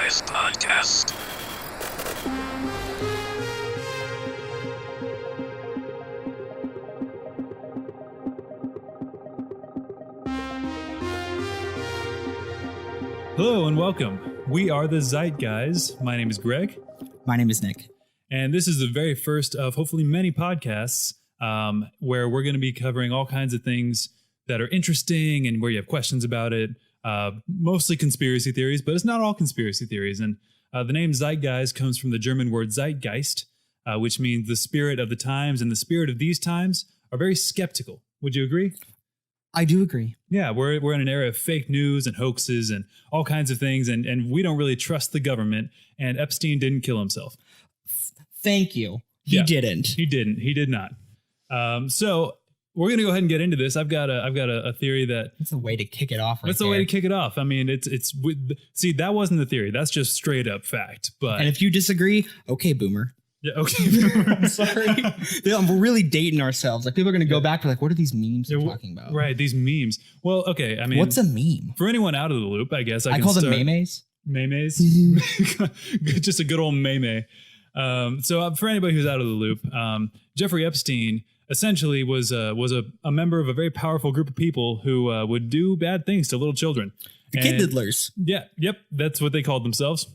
Guys Podcast. Hello and welcome. We are the Zeit Guys. My name is Greg. My name is Nick. And this is the very first of hopefully many podcasts where we're going to be covering all kinds of things that are interesting and where you have questions about it. Mostly conspiracy theories, but it's not all conspiracy theories. And the name Zeitgeist comes from the German word Zeitgeist, which means the spirit of the times. And the spirit of these times are very skeptical. Would you agree? I do agree. Yeah, we're in an era of fake news and hoaxes and all kinds of things. And we don't really trust the government. And Epstein didn't kill himself. Thank you. He didn't. He didn't. He did not. So we're going to go ahead and get into this. I've got a theory that That's a way to kick it off. That's a way to kick it off. I mean, see, that wasn't the theory. That's just straight up fact. But and if you disagree, okay, boomer. Yeah, okay. I'm sorry. We're really dating ourselves. Like people are going to go back to like, what are these memes you're talking about? Right, these memes. Well, okay. I mean, what's a meme? For anyone out of the loop, I guess I call them memes. Memes. Just a good old meme. So for anybody who's out of the loop, Jeffrey Epstein essentially was a member of a very powerful group of people who would do bad things to little children. The kid diddlers. Yeah, yep, that's what they called themselves.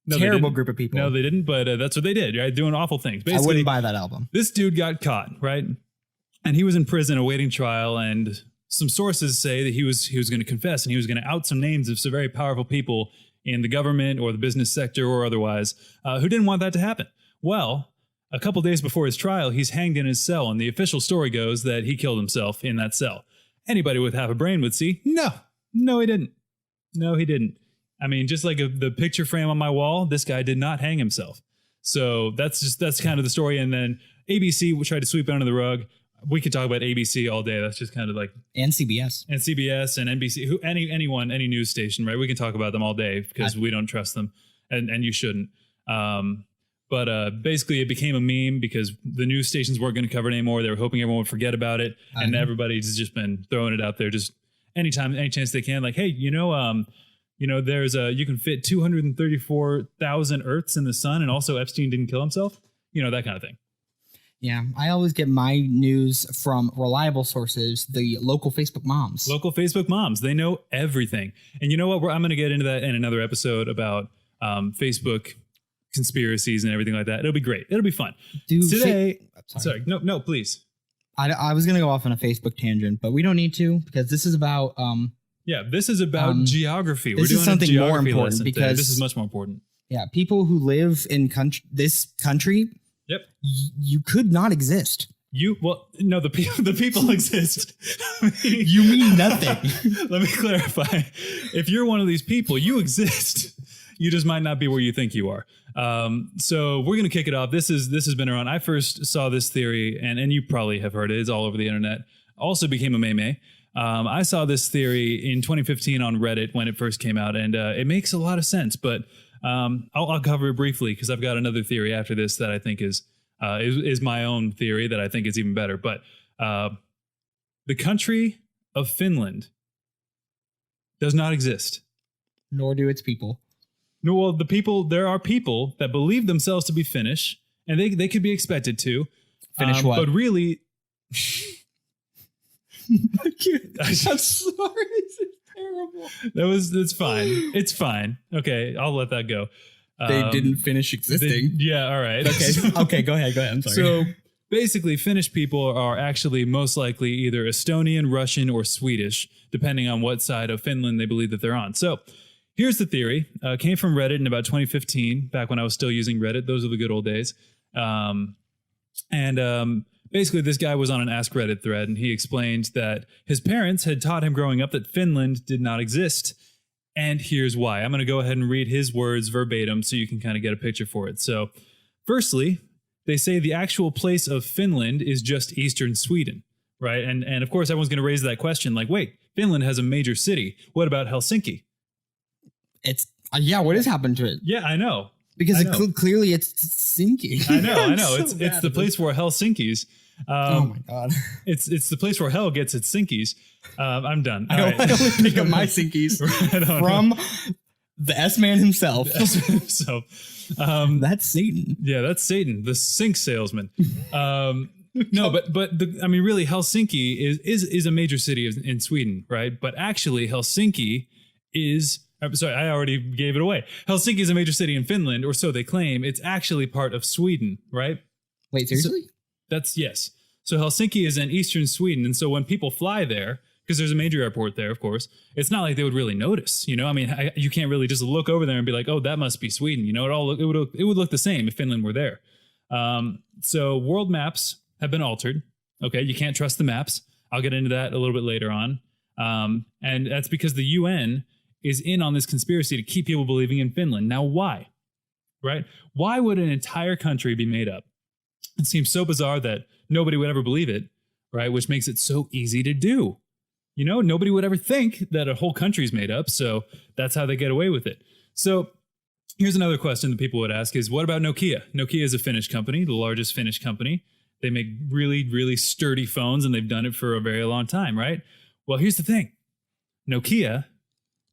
No, terrible group of people. No, they didn't, but that's what they did, right? Doing awful things. Basically, I wouldn't buy that album. This dude got caught, right? And he was in prison awaiting trial, and some sources say that he was going to confess and he was going to out some names of some very powerful people in the government or the business sector or otherwise who didn't want that to happen. Well, a couple days before his trial, he's hanged in his cell, and the official story goes that he killed himself in that cell. Anybody with half a brain would see, no, he didn't. No, he didn't. I mean, just like the picture frame on my wall, this guy did not hang himself. So that's kind of the story. And then ABC tried to sweep it under the rug. We could talk about ABC all day. That's just kind of like... And CBS. And CBS and NBC, any news station, right? We can talk about them all day because we don't trust them. And you shouldn't. But basically, it became a meme because the news stations weren't going to cover it anymore. They were hoping everyone would forget about it. And everybody's just been throwing it out there just anytime, any chance they can. Like, hey, there's you can fit 234,000 Earths in the sun, and also Epstein didn't kill himself. That kind of thing. Yeah, I always get my news from reliable sources, the local Facebook moms. Local Facebook moms. They know everything. And you know what? I'm going to get into that in another episode about Facebook conspiracies and everything like that. It'll be great. It'll be fun. Today, sorry. No, please. I was going to go off on a Facebook tangent, but we don't need to because this is about... this is about geography. We're doing something more important because this is much more important. Yeah, people who live in this country, yep, you could not exist. No, the people exist. You mean nothing. Let me clarify. If you're one of these people, you exist. You just might not be where you think you are. So we're going to kick it off. This has been around. I first saw this theory, and you probably have heard it. It's all over the internet. Also became a meme. I saw this theory in 2015 on Reddit when it first came out, and it makes a lot of sense. But I'll cover it briefly because I've got another theory after this that I think is my own theory that I think is even better. But the country of Finland does not exist. Nor do its people. No, well, there are people that believe themselves to be Finnish, and they could be expected to. Finish what? But really... I'm sorry. This is terrible. It's fine. It's fine. Okay, I'll let that go. They didn't finish existing. All right. Okay. Okay, go ahead. I'm sorry. So basically, Finnish people are actually most likely either Estonian, Russian, or Swedish, depending on what side of Finland they believe that they're on. So here's the theory. Came from Reddit in about 2015, back when I was still using Reddit. Those are the good old days. Basically, this guy was on an Ask Reddit thread, and he explained that his parents had taught him growing up that Finland did not exist. And here's why. I'm going to go ahead and read his words verbatim so you can kind of get a picture for it. So, firstly, they say the actual place of Finland is just eastern Sweden, right? And of course, everyone's going to raise that question like, wait, Finland has a major city. What about Helsinki? What has happened to it? Yeah, I know. Because clearly it's sinking. I know. It's the place where Helsinki's. Oh my God! It's the place where hell gets its sinkies. I'm done. I only pick up my sinkies from The S-Man himself. So, That's Satan. yeah, that's Satan, the sink salesman. No, I mean, really, Helsinki is a major city in Sweden, right? But actually, Helsinki is. I'm sorry, I already gave it away. Helsinki is a major city in Finland, or so they claim. It's actually part of Sweden, right? Wait, seriously? Yes. So Helsinki is in eastern Sweden, and so when people fly there, because there's a major airport there, of course, it's not like they would really notice. You know, I mean, you can't really just look over there and be like, "Oh, that must be Sweden." You know, it would look the same if Finland were there. So world maps have been altered. Okay, you can't trust the maps. I'll get into that a little bit later on. And that's because the UN is in on this conspiracy to keep people believing in Finland. Now, why? Right? Why would an entire country be made up? It seems so bizarre that nobody would ever believe it, right? Which makes it so easy to do. You know, nobody would ever think that a whole country's made up, so that's how they get away with it. So here's another question that people would ask is, what about Nokia? Nokia is a Finnish company, the largest Finnish company. They make really, really sturdy phones, and they've done it for a very long time, right? Well, here's the thing. Nokia...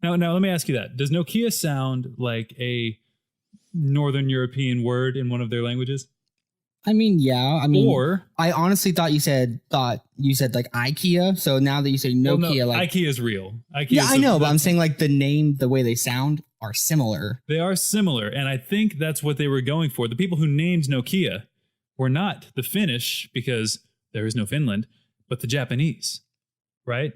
Now, let me ask you that. Does Nokia sound like a Northern European word in one of their languages? I mean, yeah. I mean, or I honestly thought you said like IKEA. So now that you say Nokia, like IKEA is real. IKEA yeah, I know, but I'm saying like the name, the way they sound are similar. They are similar, and I think that's what they were going for. The people who named Nokia were not the Finnish, because there is no Finland, but the Japanese, right?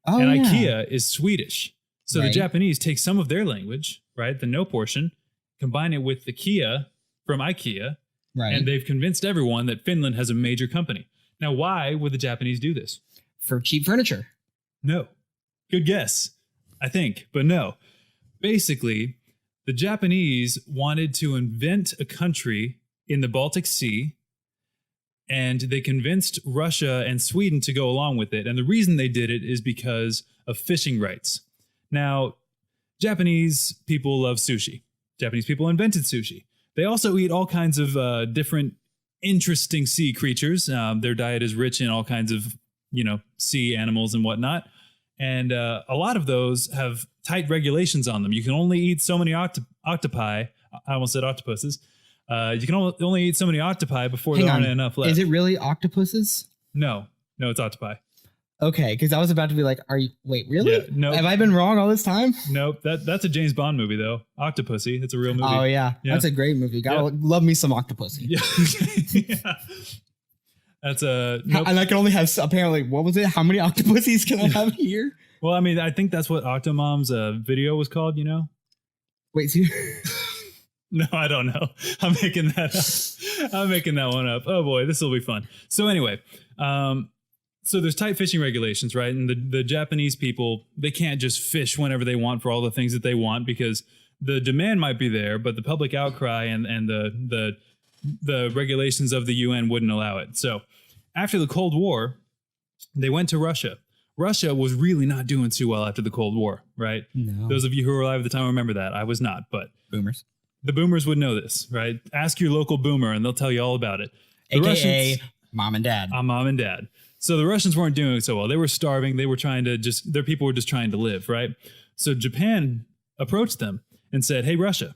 Oh, and yeah. IKEA is Swedish. So Right. the Japanese take some of their language, right, the no portion, combine it with the Kia from IKEA, Right. and they've convinced everyone that Finland has a major company. Now, why would the Japanese do this? For cheap furniture. No. Good guess, I think, but no. Basically, the Japanese wanted to invent a country in the Baltic Sea, and they convinced Russia and Sweden to go along with it. And the reason they did it is because of fishing rights. Now, Japanese people love sushi. Japanese people invented sushi. They also eat all kinds of different interesting sea creatures. Their diet is rich in all kinds of, sea animals and whatnot. And a lot of those have tight regulations on them. You can only eat so many octopi. I almost said octopuses. You can only eat so many octopi before there aren't enough left. Is it really octopuses? No, it's octopi. Okay, because I was about to be like, wait, really? Yeah, no. Have I been wrong all this time? Nope. That's a James Bond movie, though. Octopussy. It's a real movie. Oh, yeah. That's a great movie. Gotta love me some Octopussy. Yeah. Yeah. That's a... Nope. And I can only have, apparently, what was it? How many Octopussies can I have here? Well, I mean, I think that's what Octomom's video was called, Wait, see? No, I don't know. I'm making that up. I'm making that one up. Oh, boy, this will be fun. So anyway... So there's tight fishing regulations, right? And the Japanese people, they can't just fish whenever they want for all the things that they want, because the demand might be there, but the public outcry and the regulations of the UN wouldn't allow it. So after the Cold War, they went to Russia. Russia was really not doing too well after the Cold War, right? No. Those of you who were alive at the time remember that. I was not, but Boomers. The boomers would know this, right? Ask your local boomer and they'll tell you all about it. The AKA mom and dad. Mom and dad. So the Russians weren't doing so well. They were starving. They were their people were just trying to live, right? So Japan approached them and said, hey, Russia,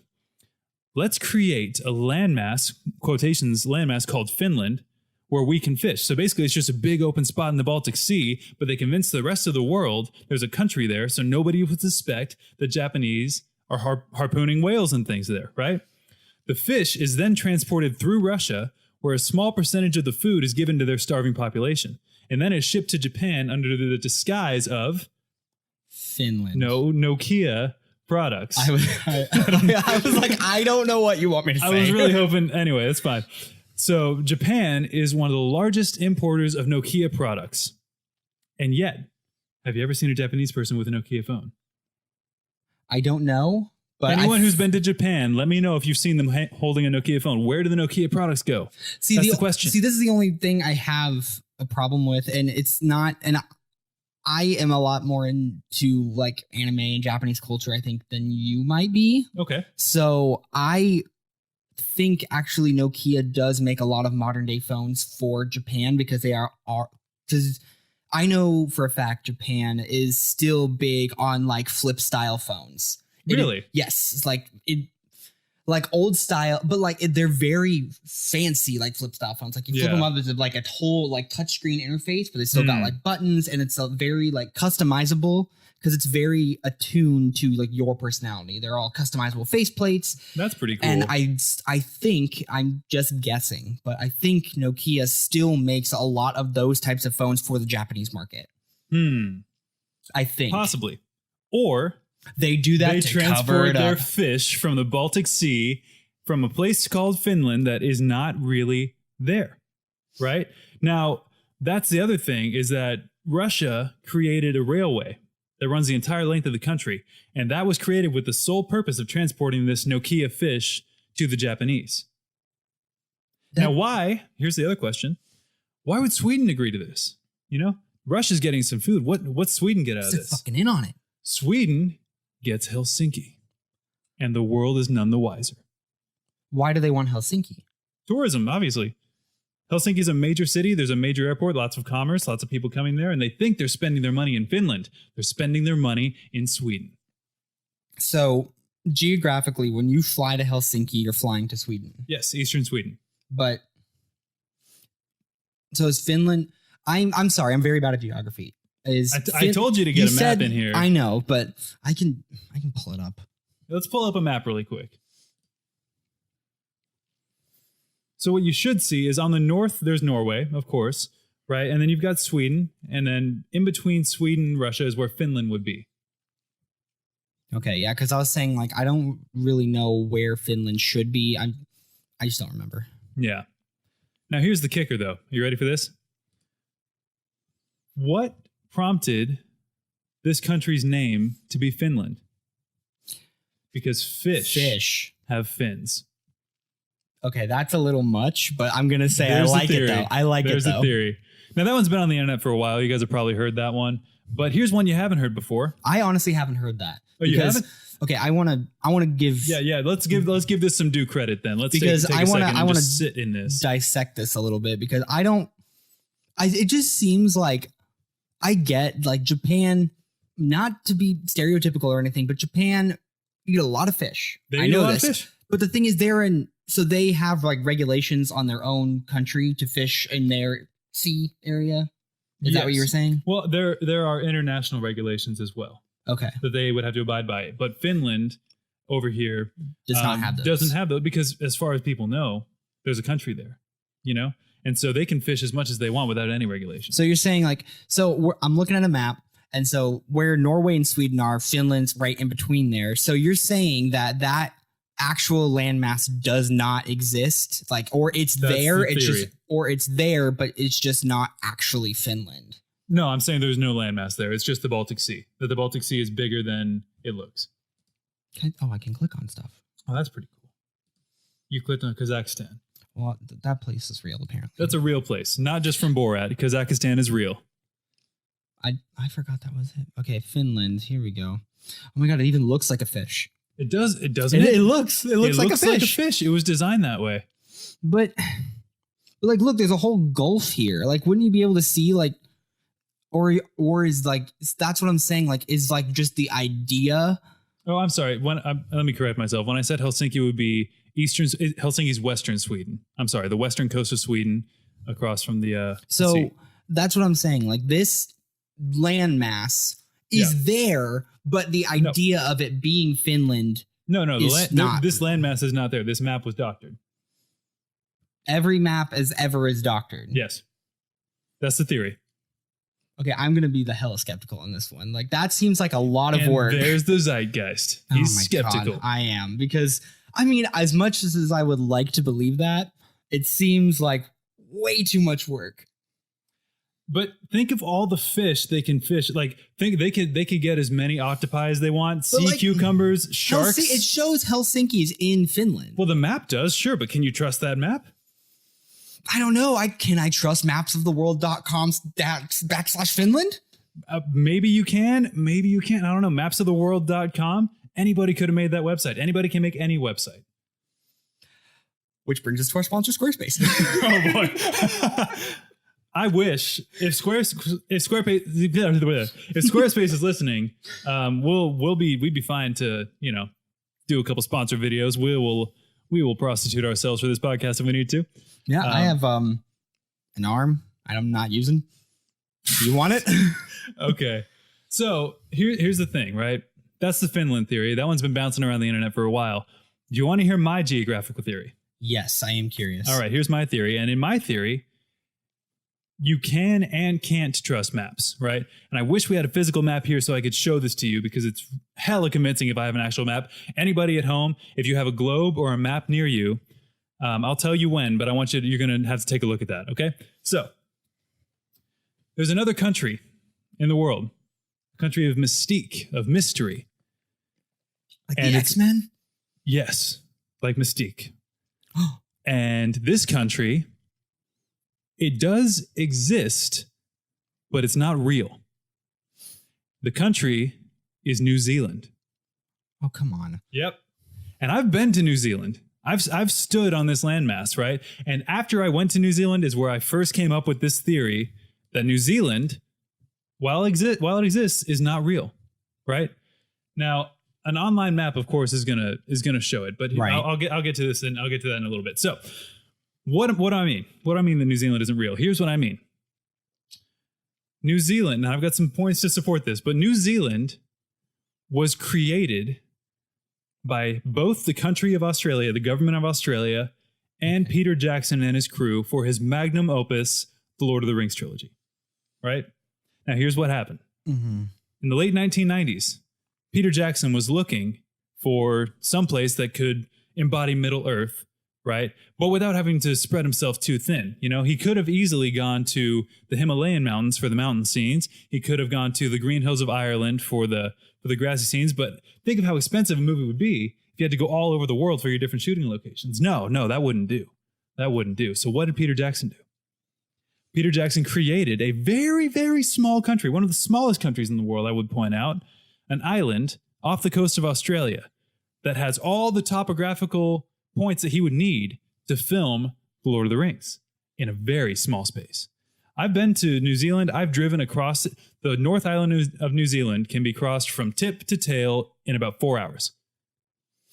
let's create a landmass, quotations, landmass called Finland, where we can fish. So basically it's just a big open spot in the Baltic Sea, but they convinced the rest of the world there's a country there, so nobody would suspect the Japanese are harpooning whales and things there, right? The fish is then transported through Russia, where a small percentage of the food is given to their starving population. And then it's shipped to Japan under the disguise of Finland. No, Nokia products. I was like, I don't know what you want me to say. I was really hoping. Anyway, that's fine. So Japan is one of the largest importers of Nokia products. And yet, have you ever seen a Japanese person with a Nokia phone? I don't know. But anyone who's been to Japan, let me know if you've seen them holding a Nokia phone. Where do the Nokia products go? That's the question. See, this is the only thing I have a problem with, and it's not. And I am a lot more into like anime and Japanese culture, I think, than you might be. Okay. So I think actually Nokia does make a lot of modern day phones for Japan, because they are because I know for a fact Japan is still big on like flip style phones. Really? Yes. It's like old style, but like they're very fancy, like flip style phones. Like you flip them up, it's like a whole like touchscreen interface, but they still got like buttons, and it's a very like customizable because it's very attuned to like your personality. They're all customizable faceplates. That's pretty cool. And I think, I'm just guessing, but I think Nokia still makes a lot of those types of phones for the Japanese market. I think possibly, or they do that. They to cover transport it their up. fish from the Baltic Sea from a place called Finland that is not really there. Right? Now, that's the other thing, is that Russia created a railway that runs the entire length of the country. And that was created with the sole purpose of transporting this Nokia fish to the Japanese. Now, why? Here's the other question. Why would Sweden agree to this? You know, Russia's getting some food. What's Sweden get out of They're this? fucking in on it. Sweden gets Helsinki, and the world is none the wiser. Why do they want Helsinki? Tourism, obviously. Helsinki is a major city. There's a major airport, lots of commerce, lots of people coming there, and they think they're spending their money in Finland. They're spending their money in Sweden. So geographically, when you fly to Helsinki, you're flying to Sweden. Yes, eastern Sweden. But so is Finland? I'm sorry, I'm very bad at geography. I told you to get a map in here. I know, but I can pull it up. Let's pull up a map really quick. So what you should see is on the north, there's Norway, of course, right? And then you've got Sweden, and then in between Sweden and Russia is where Finland would be. Okay, yeah, because I was saying, like, I don't really know where Finland should be. I just don't remember. Yeah. Now here's the kicker, though. You ready for this? What prompted this country's name to be Finland? Because fish have fins. Okay, that's a little much, but I'm going to say There's I like it, though. I like There's it, though. a theory. Now, that one's been on the internet for a while. You guys have probably heard that one. But here's one you haven't heard before. I honestly haven't heard that. Oh, you haven't? Okay, I want to give... Yeah, let's give this some due credit then. Let's take a second and just sit in this. Dissect this a little bit, because it just seems like I get, like, Japan, not to be stereotypical or anything, but Japan eat a lot of fish. They eat a lot of fish. But the thing is, so they have like regulations on their own country to fish in their sea area. Is that what you were saying? Well, there are international regulations as well. Okay. That they would have to abide by. But Finland over here does not have those. Doesn't have those, because as far as people know, there's a country there, you know? And so they can fish as much as they want without any regulation. So you're saying, like, I'm looking at a map, and so where Norway and Sweden are, Finland's right in between there. So you're saying that actual landmass does not exist, like, or it's there, it's there, but it's just not actually Finland. No, I'm saying there's no landmass there. It's just the Baltic Sea. That the Baltic Sea is bigger than it looks. I can click on stuff. Oh, that's pretty cool. You clicked on Kazakhstan. Well, that place is real, apparently. That's a real place, not just from Borat. Kazakhstan is real. I forgot that was it. Okay, Finland. Here we go. Oh my god, it even looks like a fish. It does. It doesn't. It looks like a fish. It was designed that way. But like, look, there's a whole gulf here. Like, wouldn't you be able to see, like, or is, like, that's what I'm saying. Like, is, like, just the idea. Oh, I'm sorry. Let me correct myself. When I said Helsinki would be Helsinki's western Sweden. I'm sorry, the western coast of Sweden, across from the sea. That's what I'm saying. Like, this landmass is there, but the idea of it being Finland. No, this landmass is not there. This map was doctored. Every map is doctored. Yes, that's the theory. Okay, I'm going to be the hella skeptical on this one. Like, that seems like a lot of work. There's the zeitgeist. He's skeptical. God, I am, because, I mean, as much as I would like to believe that, it seems like way too much work. But think of all the fish they can fish. Like, think they could get as many octopi as they want, sea cucumbers, sharks. It shows Helsinki's in Finland. Well, the map does, sure, but can you trust that map? I don't know. Can I trust mapsoftheworld.com / Finland? Maybe you can. Maybe you can't. I don't know. Mapsoftheworld.com. Anybody could have made that website. Anybody can make any website. Which brings us to our sponsor, Squarespace. Oh, boy. I wish if Squarespace is listening, we'd be fine to do a couple sponsor videos. We will prostitute ourselves for this podcast if we need to. Yeah, I have an arm I'm not using. You want it? Okay. So here's the thing, right? That's the Finland theory. That one's been bouncing around the internet for a while. Do you want to hear my geographical theory? Yes, I am curious. All right, here's my theory. And in my theory, you can and can't trust maps, right? And I wish we had a physical map here so I could show this to you because it's hella convincing if I have an actual map. Anybody at home, if you have a globe or a map near you, I'll tell you when, but you're going to have to take a look at that, okay? So, there's another country in the world, a country of mystique, of mystery. Like the X-Men? Yes, like Mystique. And this country, it does exist, but it's not real. The country is New Zealand. Oh, come on. Yep. And I've been to New Zealand. I've stood on this landmass, right? And after I went to New Zealand is where I first came up with this theory that New Zealand, while it exists, is not real, right? Now, an online map, of course, is gonna show it, but right. I'll get to this and I'll get to that in a little bit. So, what do I mean? What do I mean that New Zealand isn't real? Here's what I mean. New Zealand, and I've got some points to support this, but New Zealand was created by both the country of Australia, the government of Australia, and Peter Jackson and his crew for his magnum opus, the Lord of the Rings trilogy. Right? Now, here's what happened. Mm-hmm. In the late 1990s, Peter Jackson was looking for someplace that could embody Middle Earth, right? But without having to spread himself too thin. He could have easily gone to the Himalayan mountains for the mountain scenes. He could have gone to the Green Hills of Ireland for the grassy scenes. But think of how expensive a movie would be if you had to go all over the world for your different shooting locations. No, that wouldn't do. That wouldn't do. So what did Peter Jackson do? Peter Jackson created a very, very small country, one of the smallest countries in the world, I would point out, an island off the coast of Australia that has all the topographical points that he would need to film The Lord of the Rings in a very small space. I've been to New Zealand. I've driven across the North Island of New Zealand, can be crossed from tip to tail in about 4 hours.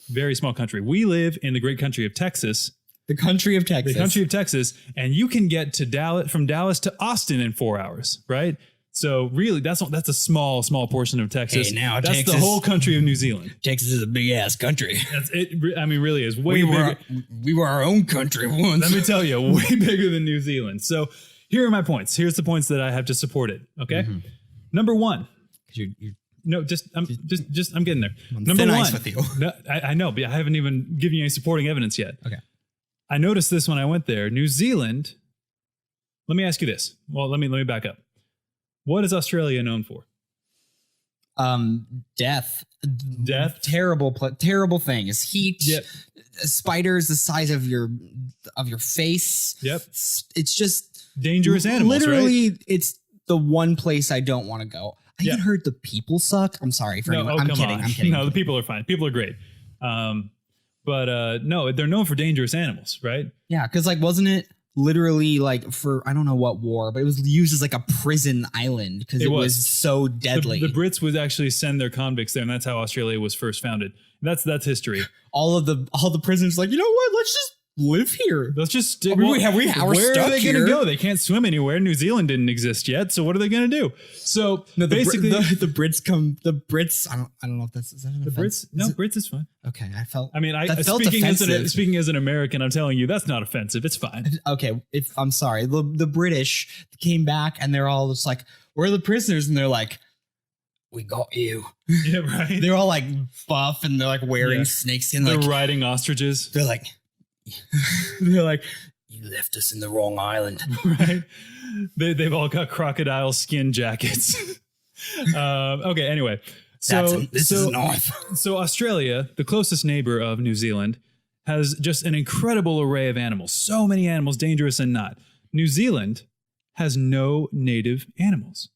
Very small country. We live in the great country of Texas. The country of Texas. The country of Texas. And you can get to from Dallas to Austin in 4 hours, right? So really, that's a small portion of Texas. Hey, now that's Texas, the whole country of New Zealand. Texas is a big ass country. Really is way bigger. We were our own country once. Let me tell you, way bigger than New Zealand. So here are my points. Here's the points that I have to support it. Okay, Number one. I'm getting there. Number one. Nice with you. No, I know, but I haven't even given you any supporting evidence yet. Okay. I noticed this when I went there. New Zealand. Let me ask you this. Well, let me back up. What is Australia known for? Death. Terrible things. Heat. Yep. Spiders the size of your face. Yep. It's just dangerous animals. Literally, right? It's the one place I don't want to go. I even heard the people suck. I'm sorry for anyone. I'm kidding. No, the people are fine. People are great. But no, they're known for dangerous animals, right? Yeah, because wasn't it literally for I don't know what war, but it was used as a prison island because it was so deadly. The Brits would actually send their convicts there, and that's how Australia was first founded. That's history. All the prisoners you know what? Let's just live here. Let's just stick. We're where stuck are they here. going to go? They can't swim anywhere. New Zealand didn't exist yet, so what are they going to do? So basically, the Brits come. The Brits. I don't know if that's is that an the offense? Brits. No, Brits is fine. Okay, I felt. I mean, speaking as an American, I'm telling you that's not offensive. It's fine. Okay, I'm sorry. The British came back and they're all just "We're the prisoners," and they're like, "We got you." Yeah, right. They're all buff and they're wearing snakeskin. They're riding ostriches. They're they're "You left us in the wrong island." Right. They've all got crocodile skin jackets. Okay. Anyway, this is north. So Australia, the closest neighbor of New Zealand, has just an incredible array of animals. So many animals, dangerous and not. New Zealand has no native animals.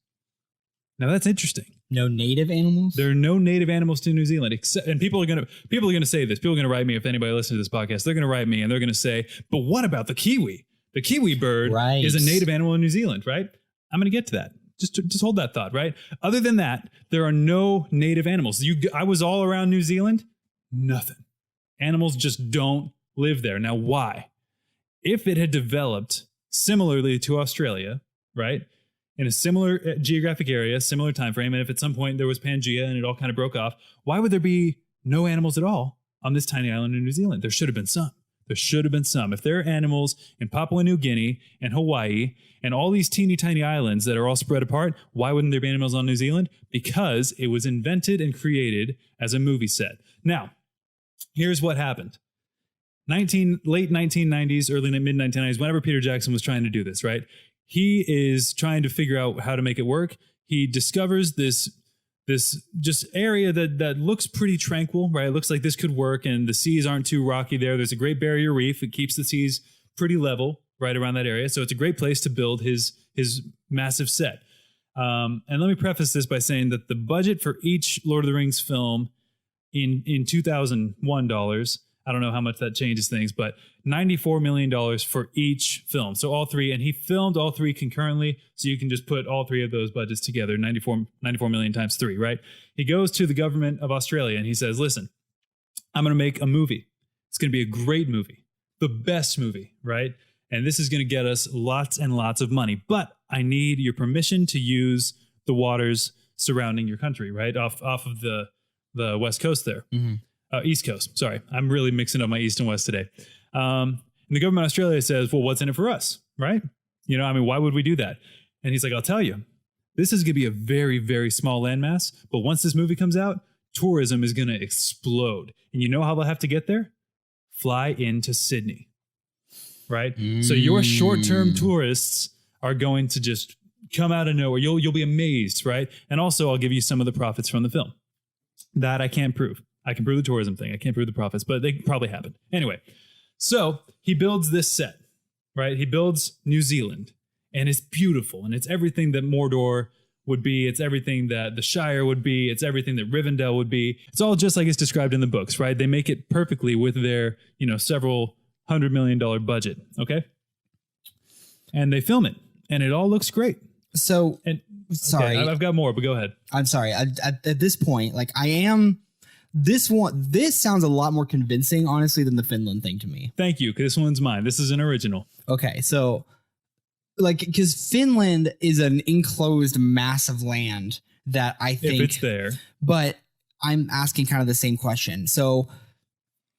Now that's interesting. No native animals? There are no native animals to New Zealand, and people are gonna say this. People are gonna write me if anybody listens to this podcast. They're gonna write me and they're gonna say, "But what about the kiwi? The kiwi bird Right. is a native animal in New Zealand, right? I'm going to get to that. Just hold that thought, right? Other than that, there are no native animals. I was all around New Zealand, nothing. Animals just don't live there. Now, why? If it had developed similarly to Australia, right, in a similar geographic area, similar time frame, and if at some point there was Pangea and it all kind of broke off, why would there be no animals at all on this tiny island in New Zealand? There should have been some. There should have been some. If there are animals in Papua New Guinea and Hawaii and all these teeny tiny islands that are all spread apart, why wouldn't there be animals on New Zealand? Because it was invented and created as a movie set. Now, here's what happened. Late 1990s, early mid 1990s, whenever Peter Jackson was trying to do this, right? He is trying to figure out how to make it work. He discovers this just area that looks pretty tranquil, right? It looks like this could work, and the seas aren't too rocky there. There's a great barrier reef. It keeps the seas pretty level right around that area. So it's a great place to build his massive set. And let me preface this by saying that the budget for each Lord of the Rings film in 2001 dollars, I don't know how much that changes things, but $94 million for each film. So all three, and he filmed all three concurrently. So you can just put all three of those budgets together, 94 million times three, right? He goes to the government of Australia and he says, listen, I'm going to make a movie. It's going to be a great movie, the best movie, right? And this is going to get us lots and lots of money, but I need your permission to use the waters surrounding your country, right? Off of the West Coast there. Mm-hmm. East Coast. Sorry. I'm really mixing up my East and West today. And the government of Australia says, well, what's in it for us? Right? You know, I mean, why would we do that? And he's like, I'll tell you, this is going to be a very, very small landmass. But once this movie comes out, tourism is going to explode. And you know how they'll have to get there? Fly into Sydney. Right? So your short-term tourists are going to just come out of nowhere. You'll be amazed, right? And also, I'll give you some of the profits from the film. That I can't prove. I can prove the tourism thing. I can't prove the profits, but they probably happened. Anyway, so he builds this set, right? He builds New Zealand, and it's beautiful, and it's everything that Mordor would be. It's everything that the Shire would be. It's everything that Rivendell would be. It's all just like it's described in the books, right? They make it perfectly with their, several $100 million budget, okay? And they film it, and it all looks great. So, sorry. Okay, I've got more, but go ahead. I'm sorry. At this point, this sounds a lot more convincing, honestly, than the Finland thing to me. Thank you, because this one's mine. This is an original. Okay, so, because Finland is an enclosed mass of land that I think... If it's there. But I'm asking kind of the same question. So,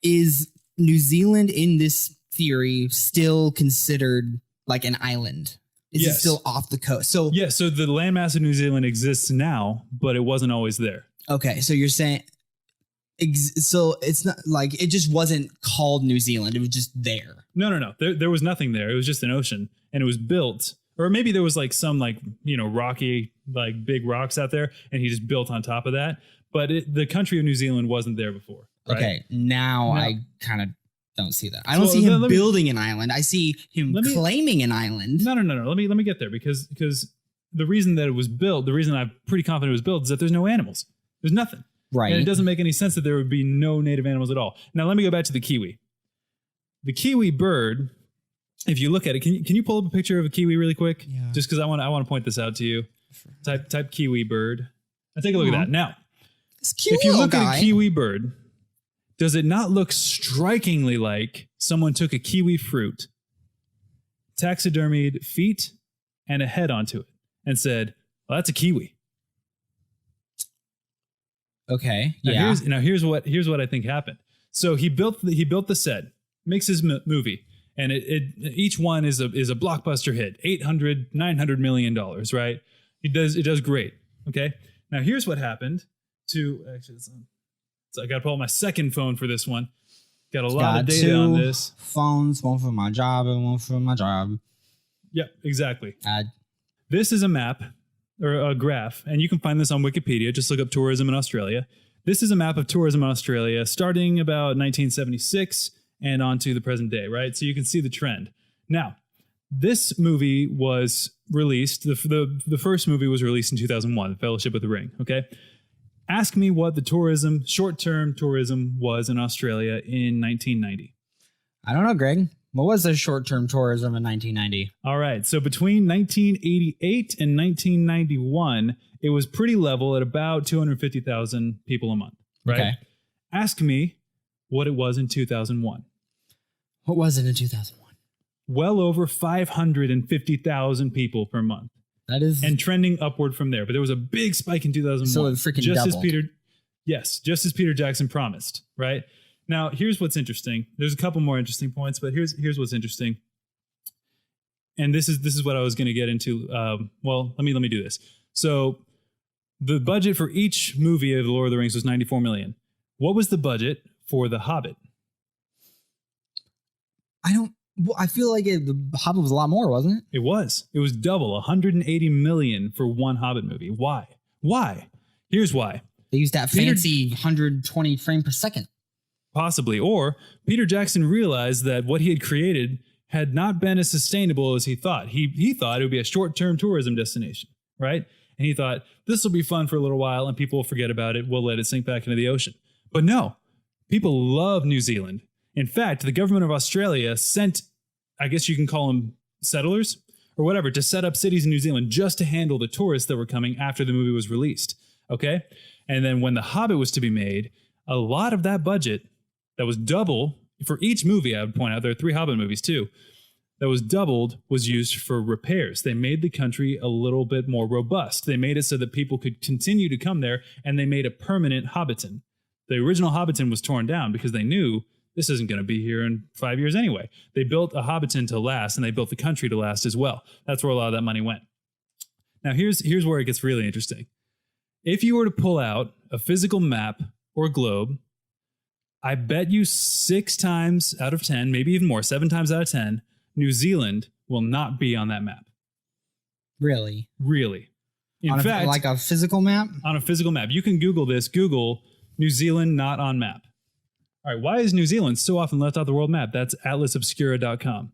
is New Zealand, in this theory, still considered like an island? Is it still off the coast? So so the landmass of New Zealand exists now, but it wasn't always there. Okay, so you're saying... So it's not like it just wasn't called New Zealand. It was just there. No. There was nothing there. It was just an ocean, and it was built, or maybe there was like some rocky, like big rocks out there, and he just built on top of that. But the country of New Zealand wasn't there before. Right? Okay, now I kind of don't see that. I don't see him building an island. I see him claiming an island. No. Let me get there because the reason that it was built, the reason I'm pretty confident it was built, is that there's no animals. There's nothing. Right. And it doesn't make any sense that there would be no native animals at all. Now, let me go back to the kiwi. The kiwi bird, if you look at it, can you pull up a picture of a kiwi really quick? Yeah. Just because I want to point this out to you. Sure. Type kiwi bird. Now, take a look at that. Now, if you look at a kiwi bird, does it not look strikingly like someone took a kiwi fruit, taxidermied feet and a head onto it, and said, well, that's a kiwi? Okay. Now here's what I think happened. So he built the set, makes his movie, and each one is a blockbuster hit, $800-900 million, right? It does great. Okay. Now here's what happened to actually. So I got to pull out my second phone for this one. Got a lot of data on this. Phones, one for my job and one for my job. Yep, exactly. This is a map. Or a graph, and you can find this on Wikipedia. Just look up tourism in Australia. This is a map of tourism in Australia starting about 1976 and on to the present day, right? So you can see the trend. Now, this movie was released, the first movie was released in 2001, The Fellowship of the Ring, okay? Ask me what the short-term tourism was in Australia in 1990. I don't know, Greg. What was the short-term tourism in 1990? All right. So between 1988 and 1991, it was pretty level at about 250,000 people a month. Right. Okay. Ask me what it was in 2001. What was it in 2001? Well over 550,000 people per month. That is... And trending upward from there. But there was a big spike in 2001. So it freaking doubled. Just as Peter Jackson promised, right? Now, here's what's interesting. There's a couple more interesting points, but here's what's interesting. And this is what I was going to get into. Well, let me do this. So the budget for each movie of The Lord of the Rings was $94 million. What was the budget for The Hobbit? I feel like The Hobbit was a lot more, wasn't it? It was. It was double, $180 million for one Hobbit movie. Why? Here's why. They used that fancy 120 frame per second. Possibly. Or Peter Jackson realized that what he had created had not been as sustainable as he thought. He thought it would be a short-term tourism destination, right? And he thought, this will be fun for a little while and people will forget about it. We'll let it sink back into the ocean. But no, people love New Zealand. In fact, the government of Australia sent, I guess you can call them settlers or whatever, to set up cities in New Zealand just to handle the tourists that were coming after the movie was released. Okay? And then when The Hobbit was to be made, a lot of that budget that was double for each movie, I would point out, there are 3 Hobbit movies too, that was doubled was used for repairs. They made the country a little bit more robust. They made it so that people could continue to come there, and they made a permanent Hobbiton. The original Hobbiton was torn down because they knew this isn't going to be here in 5 years anyway. They built a Hobbiton to last, and they built the country to last as well. That's where a lot of that money went. Now, here's where it gets really interesting. If you were to pull out a physical map or globe, I bet you 6 times out of 10, maybe even more, 7 times out of 10, New Zealand will not be on that map. Really? Really. In fact, like a physical map? On a physical map. You can Google this. Google New Zealand not on map. All right, why is New Zealand so often left off the world map? That's atlasobscura.com.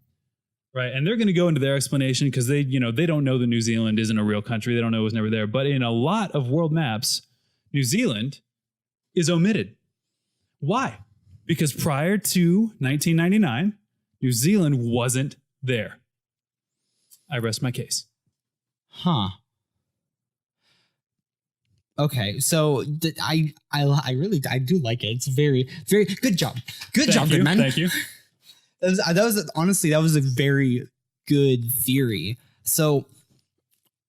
Right, and they're going to go into their explanation because they don't know that New Zealand isn't a real country. They don't know it was never there. But in a lot of world maps, New Zealand is omitted. Why? Because prior to 1999, New Zealand wasn't there. I rest my case. Huh. Okay, so I do like it. It's very, very good job. Good job, good man. Thank you. That was honestly, that was a very good theory. So,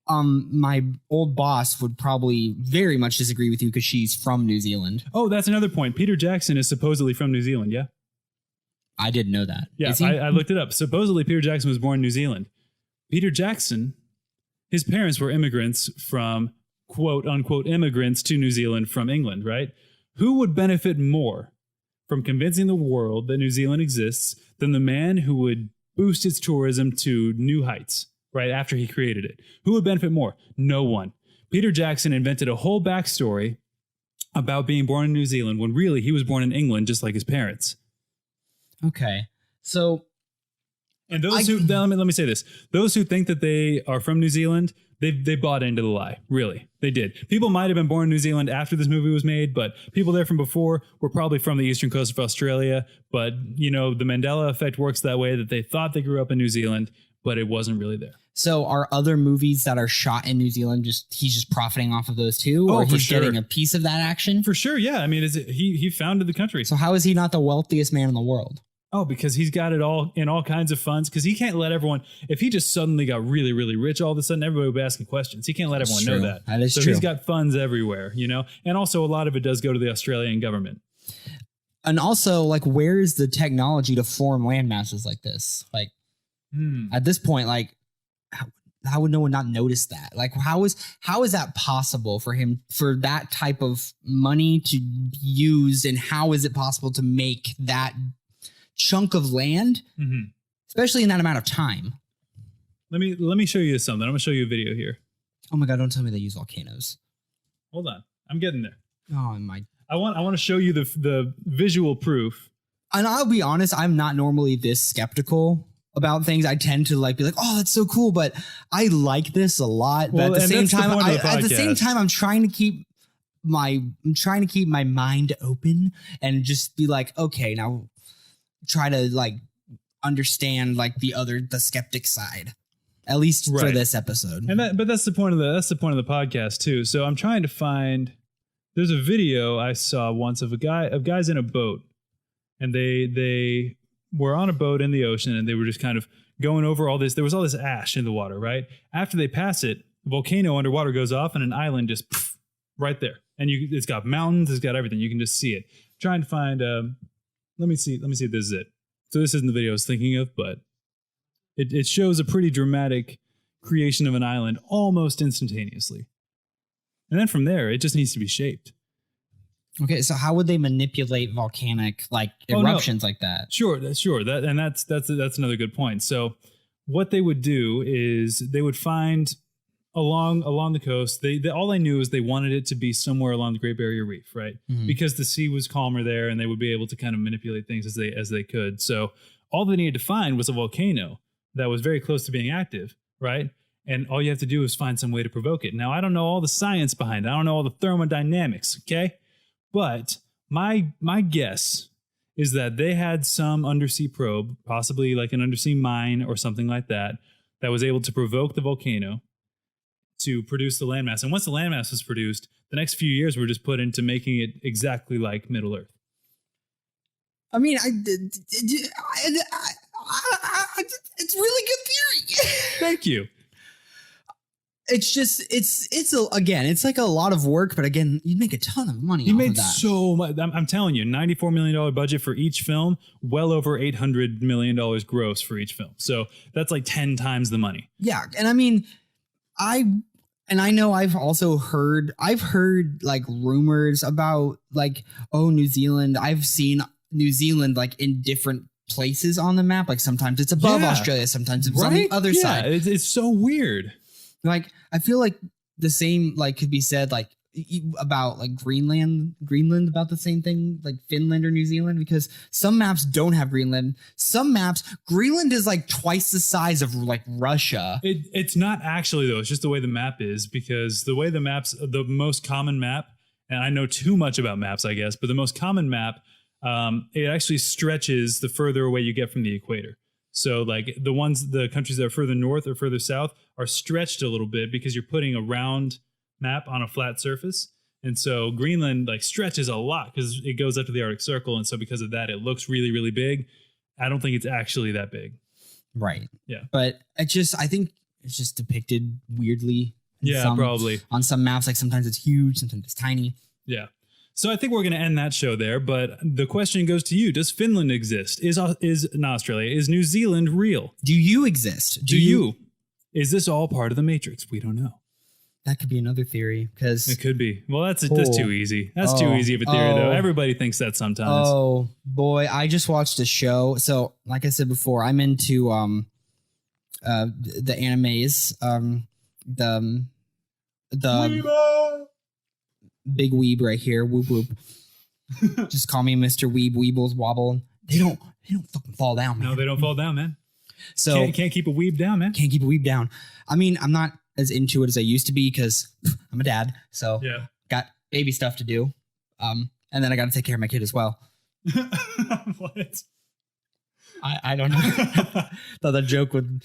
my old boss would probably very much disagree with you because she's from New Zealand. Oh, that's another point. Peter Jackson is supposedly from New Zealand, yeah? I didn't know that. Yeah, I looked it up. Supposedly, Peter Jackson was born in New Zealand. Peter Jackson, his parents were immigrants from, quote unquote, immigrants to New Zealand from England, right? Who would benefit more from convincing the world that New Zealand exists than the man who would boost its tourism to new heights right after he created it? Who would benefit more? No one. Peter Jackson invented a whole backstory about being born in New Zealand when really he was born in England just like his parents. Okay. So, and those let me say this. Those who think that they are from New Zealand, they bought into the lie. Really. They did. People might have been born in New Zealand after this movie was made, but people there from before were probably from the eastern coast of Australia. But, the Mandela effect works that way, that they thought they grew up in New Zealand, but it wasn't really there. So are other movies that are shot in New Zealand he's just profiting off of those too? Or he's getting a piece of that action? For sure, yeah. I mean, he founded the country. So how is he not the wealthiest man in the world? Oh, because he's got it all in all kinds of funds. Because he can't let everyone, if he just suddenly got really, really rich all of a sudden, everybody would be asking questions. He can't let everyone know that. That is true. So he's got funds everywhere, And also a lot of it does go to the Australian government. And also, where is the technology to form land masses like this? At this point, how would no one not notice that? How is that possible for him, for that type of money to use? And how is it possible to make that chunk of land, especially in that amount of time? Let me show you something. I'm going to show you a video here. Oh my God, don't tell me they use volcanoes. Hold on. I'm getting there. Oh my. I want to show you the visual proof. And I'll be honest, I'm not normally this skeptical about things. I tend to be like, oh, that's so cool, but I like this a lot. But at the same time, I'm trying to keep my mind open and just be like, okay, now try to understand like the skeptic side, at least for Right. this episode. But that's the point of the podcast too. So I'm trying to find. There's a video I saw once of guys in a boat, and they were on a boat in the ocean, and they were just kind of going over all this. There was all this ash in the water, right? After they pass it, the volcano underwater goes off, and an island just right there. And it's got mountains, it's got everything. You can just see it. Trying to find. Let me see if this is it. So this isn't the video I was thinking of, but it shows a pretty dramatic creation of an island almost instantaneously. And then from there, it just needs to be shaped. Okay, so how would they manipulate volcanic like eruptions like that? Sure. That's another good point. So what they would do is they would find along the coast. All I knew is they wanted it to be somewhere along the Great Barrier Reef, right? Mm-hmm. Because the sea was calmer there, and they would be able to kind of manipulate things as they could. So all they needed to find was a volcano that was very close to being active, right? And all you have to do is find some way to provoke it. Now, I don't know all the science behind it. I don't know all the thermodynamics, okay? But my guess is that they had some undersea probe, possibly like an undersea mine or something like that was able to provoke the volcano to produce the landmass. And once the landmass was produced, the next few years were just put into making it exactly like Middle Earth. I mean, it's really good theory. Thank you. It's just it's like a lot of work, but again, you'd make a ton of money. You made of that. so much. I'm telling you, $94 million budget for each film, well over $800 million gross for each film. So that's like 10 times the money. Yeah, and I mean, I know I've heard like rumors about like, oh, New Zealand. I've seen New Zealand like in different places on the map. Like sometimes it's above Australia, sometimes it's on the other side. It's so weird. Like, I feel like the same, like, could be said, like, about, like, Greenland, about the same thing, like, Finland or New Zealand, because some maps don't have Greenland. Some maps, Greenland is, like, twice the size of, like, Russia. It's not actually, though. It's just the way the map is, because the way the most common map, and I know too much about maps, I guess, but the most common map, it actually stretches the further away you get from the equator. So like the countries that are further north or further south are stretched a little bit because you're putting a round map on a flat surface. And so Greenland like stretches a lot because it goes up to the Arctic Circle. And so because of that, it looks really, really big. I don't think it's actually that big. Right. Yeah. But I think it's just depicted weirdly. Probably. On some maps, like sometimes it's huge, sometimes it's tiny. Yeah. So I think we're going to end that show there, but the question goes to you. Does Finland exist? Is not Australia? Is New Zealand real? Do you exist? Do you? Is this all part of the Matrix? We don't know. That could be another theory because it could be. Well, that's too easy. That's too easy of a theory, though. Everybody thinks that sometimes. Oh boy, I just watched a show. So, like I said before, I'm into the animes. The big weeb right here. Whoop whoop. Just call me Mr. Weeb. Weebles wobble. They don't fucking fall down, man. No, they don't fall down, man. So can't keep a weeb down, man. Can't keep a weeb down. I mean, I'm not as into it as I used to be because I'm a dad. So got baby stuff to do. And then I got to take care of my kid as well. What? I don't know. Thought that joke would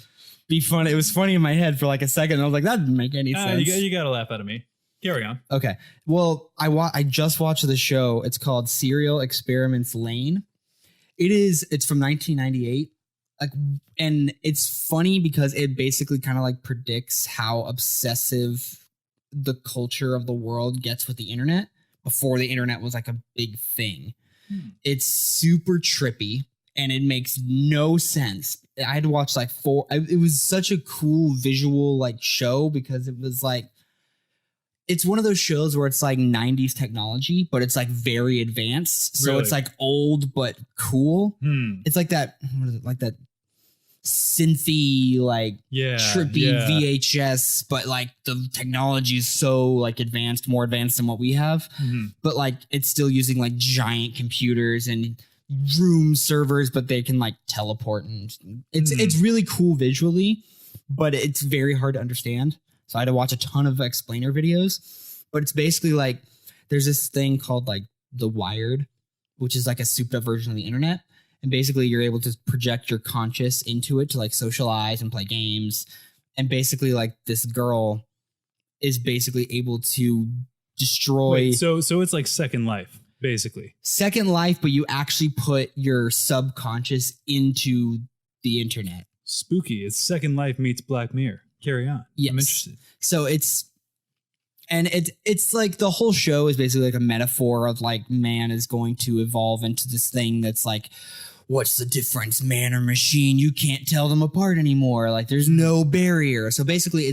be funny. It was funny in my head for like a second. I was like, that didn't make any sense. You got to laugh out of me. Carry on. Okay. Well, I just watched the show. It's called Serial Experiments Lane. It's from 1998. Like, and it's funny because it basically kind of like predicts how obsessive the culture of the world gets with the internet before the internet was like a big thing. It's super trippy and it makes no sense. I had to watch like it was such a cool visual like show because it was like, it's one of those shows where it's like 90s technology, but it's like very advanced. So It's like old, but cool. It's like that, what is it? Like that synthy, like trippy VHS, but like the technology is so like advanced, more advanced than what we have. But like it's still using like giant computers and room servers, but they can like teleport. And it's really cool visually, but it's very hard to understand. So I had to watch a ton of explainer videos, but it's basically like there's this thing called like The Wired, which is like a souped up version of the internet. And basically you're able to project your conscious into it to like socialize and play games. And basically like this girl is basically able to destroy. Wait, so it's like Second Life, basically. Second Life, but you actually put your subconscious into the internet. Spooky. It's Second Life meets Black Mirror. Carry on. Yes. I'm interested. So it's like the whole show is basically like a metaphor of like man is going to evolve into this thing that's like, what's the difference, man or machine? You can't tell them apart anymore. Like there's no barrier. So basically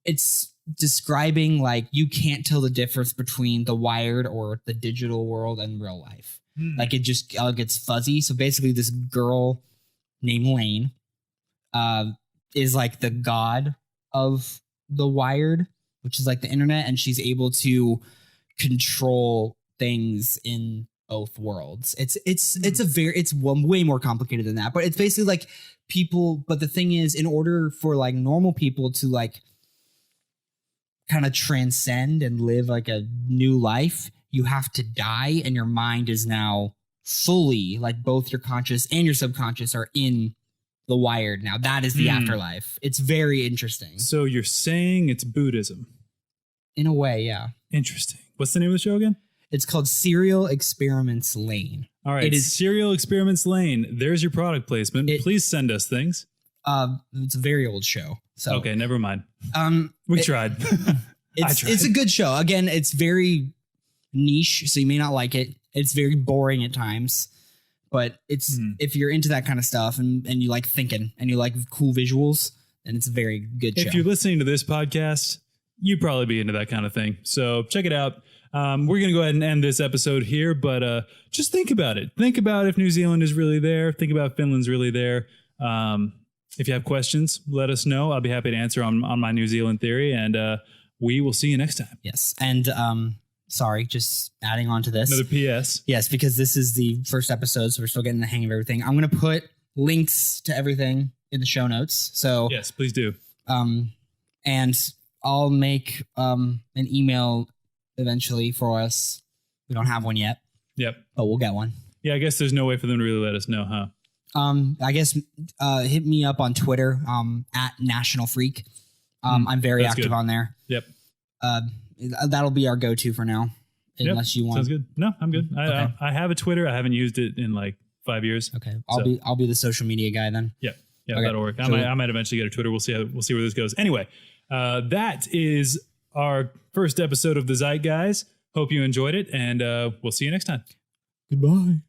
it's describing like you can't tell the difference between the wired or the digital world and real life. Like it just gets fuzzy. So basically this girl named Lane is like the god of the wired, which is like the internet, and she's able to control things in both worlds. It's way more complicated than that, but it's basically like people. But the thing is, in order for like normal people to like kind of transcend and live like a new life, you have to die, and your mind is now fully like both your conscious and your subconscious are in the wired now. That is the afterlife. It's very interesting. So you're saying it's Buddhism? In a way, yeah. Interesting. What's the name of the show again? It's called Serial Experiments Lane. All right. It is Serial Experiments Lane. There's your product placement. Please send us things. It's a very old show. So okay, never mind. We tried. It's a good show. Again, it's very niche, so you may not like it. It's very boring at times. But it's if you're into that kind of stuff and you like thinking and you like cool visuals, then it's a very good show. If you're listening to this podcast, you'd probably be into that kind of thing. So check it out. We're going to go ahead and end this episode here, but just think about it. Think about if New Zealand is really there. Think about if Finland's really there. If you have questions, let us know. I'll be happy to answer on my New Zealand theory, and we will see you next time. Yes. And sorry, just adding on to this. Another PS. Yes, because this is the first episode, so we're still getting the hang of everything. I'm going to put links to everything in the show notes. So yes, please do. And I'll make an email eventually for us. We don't have one yet. Yep. But we'll get one. Yeah, I guess there's no way for them to really let us know, huh? I guess hit me up on Twitter at National Freak. I'm very active on there. Yep. That'll be our go-to for now, unless you want. Sounds good. No, I'm good. Okay. I have a Twitter. I haven't used it in like 5 years. Okay, I'll be the social media guy then. Yeah, okay. That'll work. I might eventually get a Twitter. We'll see where this goes. Anyway, that is our first episode of The Zeitgeist. Hope you enjoyed it, and we'll see you next time. Goodbye.